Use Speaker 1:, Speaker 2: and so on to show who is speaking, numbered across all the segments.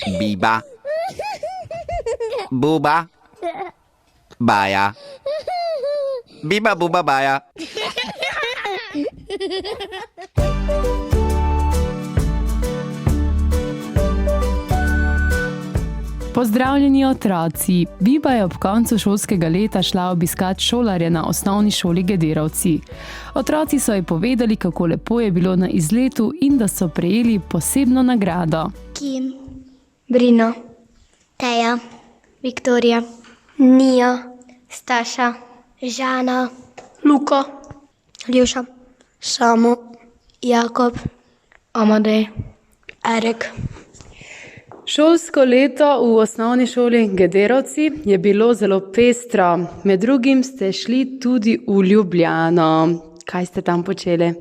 Speaker 1: Biba. Buba. Baja. Biba, buba, baja.
Speaker 2: Pozdravljeni otroci! Biba je ob koncu šolskega leta šla obiskat šolarja na osnovni šoli Gederovci. Otroci so ji povedali, kako lepo je bilo na izletu in da so prejeli posebno nagrado.
Speaker 3: Kim, Brino, Teja, Viktorija, Nija, Staša, Žana, Luka, Ljuša, Samo, Jakob, Amadej, Erik.
Speaker 2: Šolsko leto v osnovni šoli Gederovci je bilo zelo pestro. Med drugim ste šli tudi v Ljubljano. Kaj ste tam počeli?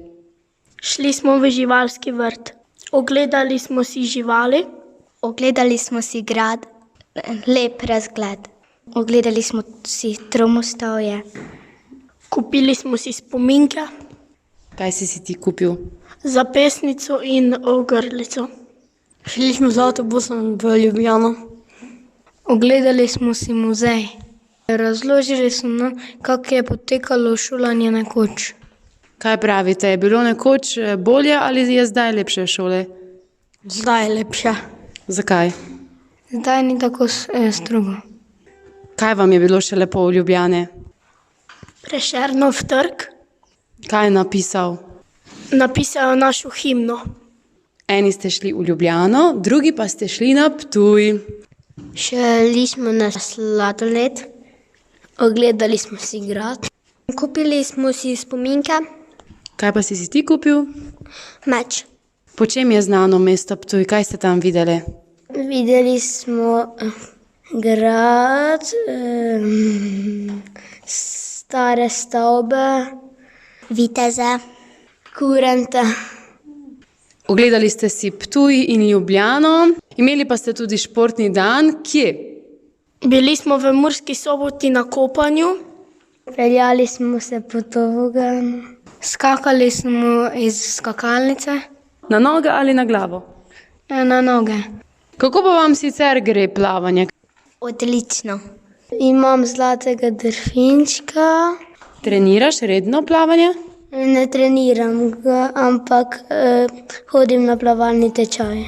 Speaker 4: Šli smo v živalski vrt. Ogledali smo si živali.
Speaker 3: Ogledali smo si grad, lep razgled. Ogledali smo si tromostovje.
Speaker 4: Kupili smo si spominke.
Speaker 2: Kaj si ti kupil?
Speaker 4: Zapestnico in ogrlico.
Speaker 5: Šli smo z avtobusom v Ljubljano.
Speaker 3: Ogledali smo si muzej. Razložili so nam, kako je potekalo šolanje nekoč.
Speaker 2: Kaj pravite, je bilo nekoč bolje ali je zdaj lepše v šoli?
Speaker 5: Zdaj je lepše.
Speaker 2: Zakaj?
Speaker 3: Zdaj ni tako strogo.
Speaker 2: Kaj vam je bilo še lepo v Ljubljani?
Speaker 4: Prešernov trg.
Speaker 2: Kaj je napisal?
Speaker 4: Napisal je našo himno.
Speaker 2: Eni ste šli v Ljubljano, drugi pa ste šli na Ptuj.
Speaker 3: Šli smo na sladoled. Ogledali smo si grad. Kupili smo si spominke.
Speaker 2: Kaj pa si ti kupil?
Speaker 3: Meč.
Speaker 2: Po čem je znano mesto Ptuj? Kaj ste tam videli?
Speaker 3: Videli smo grad, stare stavbe, viteze, kurente.
Speaker 2: Ogledali ste si Ptuj in Ljubljano, imeli pa ste tudi športni dan. Kje?
Speaker 4: Bili smo v Murski Soboti na kopanju.
Speaker 3: Peljali smo se po toboganu. Skakali smo iz skakalnice.
Speaker 2: Na noge ali na glavo?
Speaker 3: Na noge.
Speaker 2: Kako pa vam sicer gre plavanje?
Speaker 3: Odlično. Imam zlatega delfinčka.
Speaker 2: Treniraš redno plavanje?
Speaker 3: Ne treniram ga, ampak hodim na plavalni tečaj.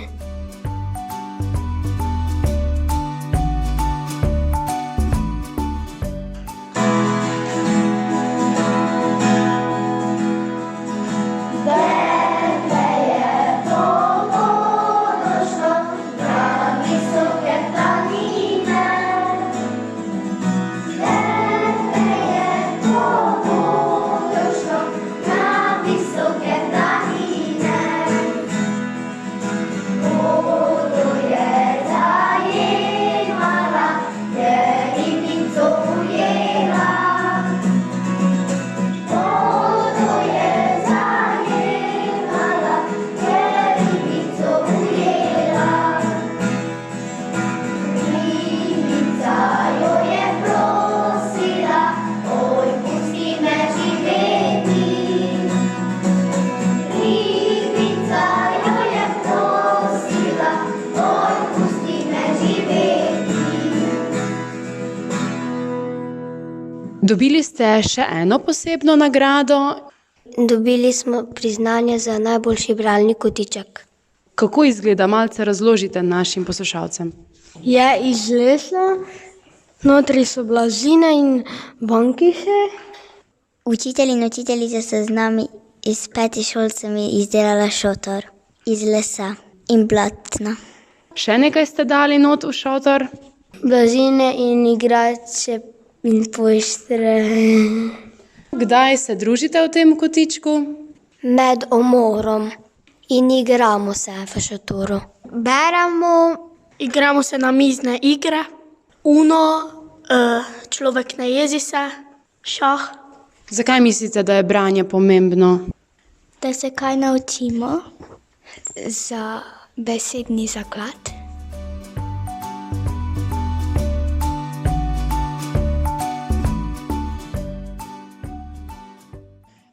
Speaker 2: Dobili ste še eno posebno nagrado.
Speaker 3: Dobili smo priznanje za najboljši bralni kotiček.
Speaker 2: Kako izgleda? Malce razložite našim poslušalcem.
Speaker 5: Je iz lesa, notri so blazine in bankiše.
Speaker 3: Učitelj in učiteljica so z nami iz 5. šolcami izdelala šotor iz lesa in blatna.
Speaker 2: Še nekaj ste dali not v šotor?
Speaker 3: Blazine in igrače in poštre.
Speaker 2: Kdaj se družite v tem kotičku?
Speaker 3: Med omorom in igramo se v šotoru. Beremo,
Speaker 4: Igramo se na mizne igre. Uno, človek ne jezi se, šah.
Speaker 2: Zakaj mislite, da je branje pomembno?
Speaker 3: da se kaj naučimo za besedni zaklad.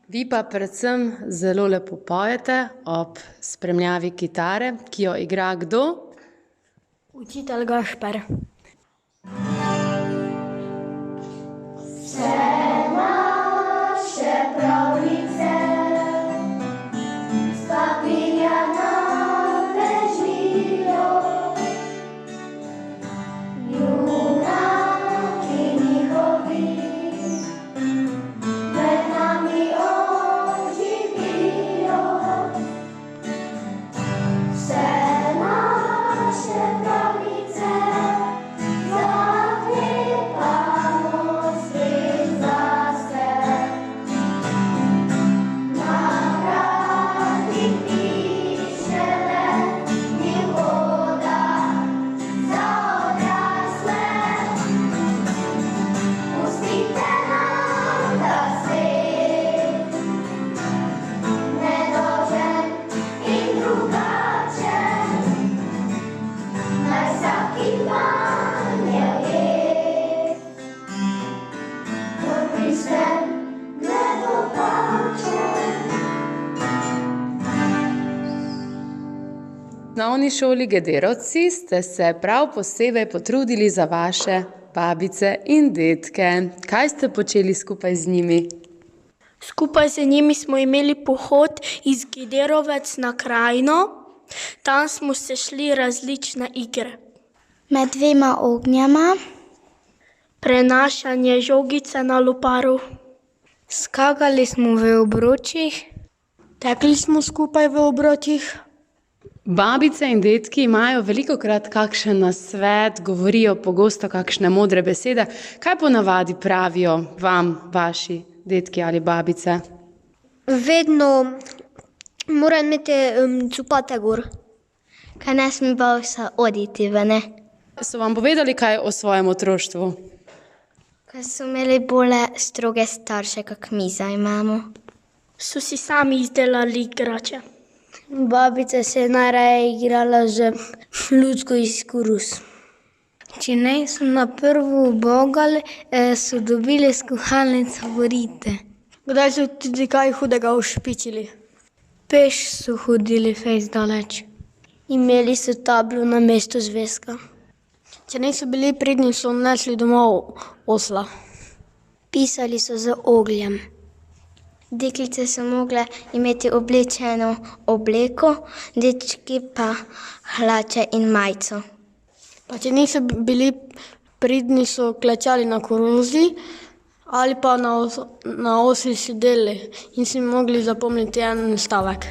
Speaker 2: Vi pa predvsem zelo lepo pojete ob spremljavi kitare, ki jo igra kdo?
Speaker 5: Učitelj Gašper.
Speaker 2: V osnovni šoli Gederovci ste se prav posebej potrudili za vaše babice in dedke. Kaj ste počeli skupaj z njimi?
Speaker 4: Skupaj z njimi smo imeli pohod iz Gederovec na Krajino. Tam smo se šli različne igre.
Speaker 3: Med dvema ognjama,
Speaker 4: Prenašanje žogice na loparu.
Speaker 5: Skakali smo v obročih. Tekli smo skupaj v obročih.
Speaker 2: Babice in dedki imajo velikokrat kakšen nasvet, govorijo pogosto kakšne modre besede. Kaj ponavadi pravijo vam, vaši dedki ali babice?
Speaker 3: vedno mora imeti cupate gor, kaj ne sme pa vse oditi ven.
Speaker 2: So vam povedali kaj o svojem otroštvu?
Speaker 3: Kaj so imeli bolj stroge starše, kak mi zdaj imamo.
Speaker 4: So si sami izdelali igrače.
Speaker 5: Babica se je najraje igrala z lučko iz korus. Če ne so na prvo ubogali, so dobili skuhalnico borite. Kdaj so tudi kaj hudega ušpičili? Peš so hodili fejs daleč. Imeli so tablo na mesto zvezka. Če niso bili pridni, so nesli domov osla.
Speaker 3: Pisali so z ogljem. Deklice so mogle imeti oblečeno obleko, dečki pa hlače in majico.
Speaker 5: Pa če niso bili pridni, so klečali na koruzi ali pa na osli sedeli in si mogli zapomniti en stavek.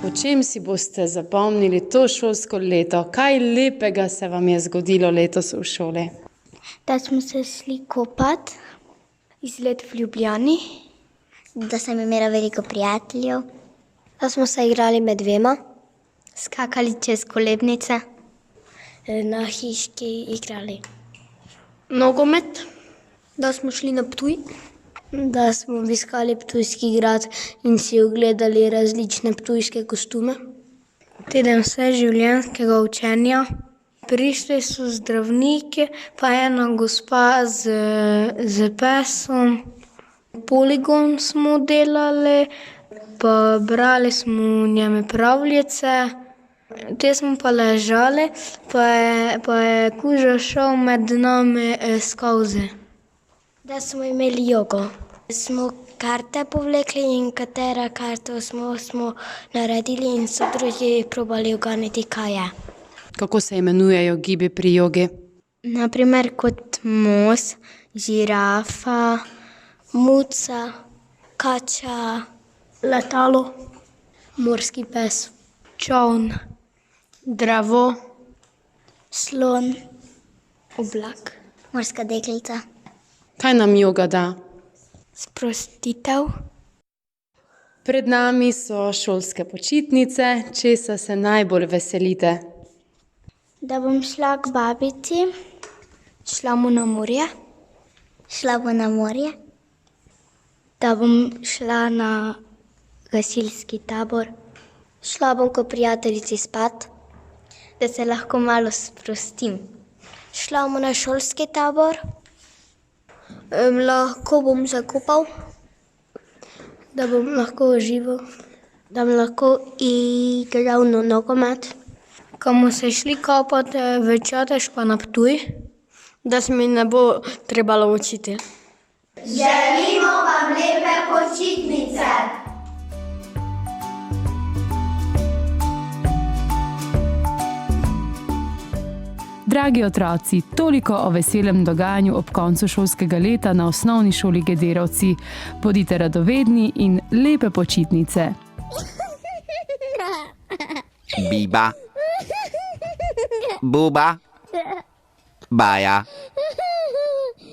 Speaker 2: Po čem si boste zapomnili to šolsko leto? Kaj lepega se vam je zgodilo letos v šoli?
Speaker 3: Da smo se šli kopati
Speaker 5: Izlet v Ljubljani.
Speaker 3: Da sem imela veliko prijateljev.
Speaker 5: Da smo se igrali med dvema. Skakali čez kolebnice. Na hiški igrali.
Speaker 4: Nogomet.
Speaker 5: Da smo šli na Ptuj. Da smo obiskali Ptujski grad in si ogledali različne ptujske kostume. Teden vseživljenjskega učenja. Prišli so zdravniki, pa ena gospa z pesom. Poligon smo delali, pa brali smo njeme pravljice. Te smo pa ležali, pa je kuža šel med nami skozi.
Speaker 3: Da smo imeli jogo. Smo karte povlekli in katera karto smo naredili in so drugi probali uganiti, kaj je.
Speaker 2: Kako se imenujejo gibi pri jogi?
Speaker 3: Naprimer kot moz, žirafa, muca, kača,
Speaker 4: Letalo.
Speaker 5: Morski pes.
Speaker 4: Čovn. Drevo.
Speaker 3: slon,
Speaker 5: Oblak.
Speaker 3: morska deklica.
Speaker 2: Kaj nam joga da?
Speaker 3: Sprostitev.
Speaker 2: Pred nami so šolske počitnice, česa se najbolj veselite?
Speaker 3: Da bom šla k babici.
Speaker 5: Šla mu na morje.
Speaker 3: Šla bo na morje.
Speaker 5: Da bom šla na gasilski tabor. Šla bom k prijateljici spat.
Speaker 3: Da se lahko malo sprostim.
Speaker 5: Šla bom na šolski tabor. Lahko bom se kopal. Da bom lahko užival. Da bom lahko igral na nogomet.
Speaker 4: Ko bomo se šli kopati v Čatež pa na Ptuj, da se mi ne bo trebalo učiti.
Speaker 2: Dragi otroci, toliko o veselem dogajanju ob koncu šolskega leta na osnovni šoli Gederovci. Bodite radovedni in lepe počitnice.
Speaker 1: Biba. Buba. Baja.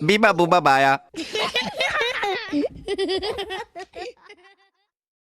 Speaker 1: Biba, buba, baja.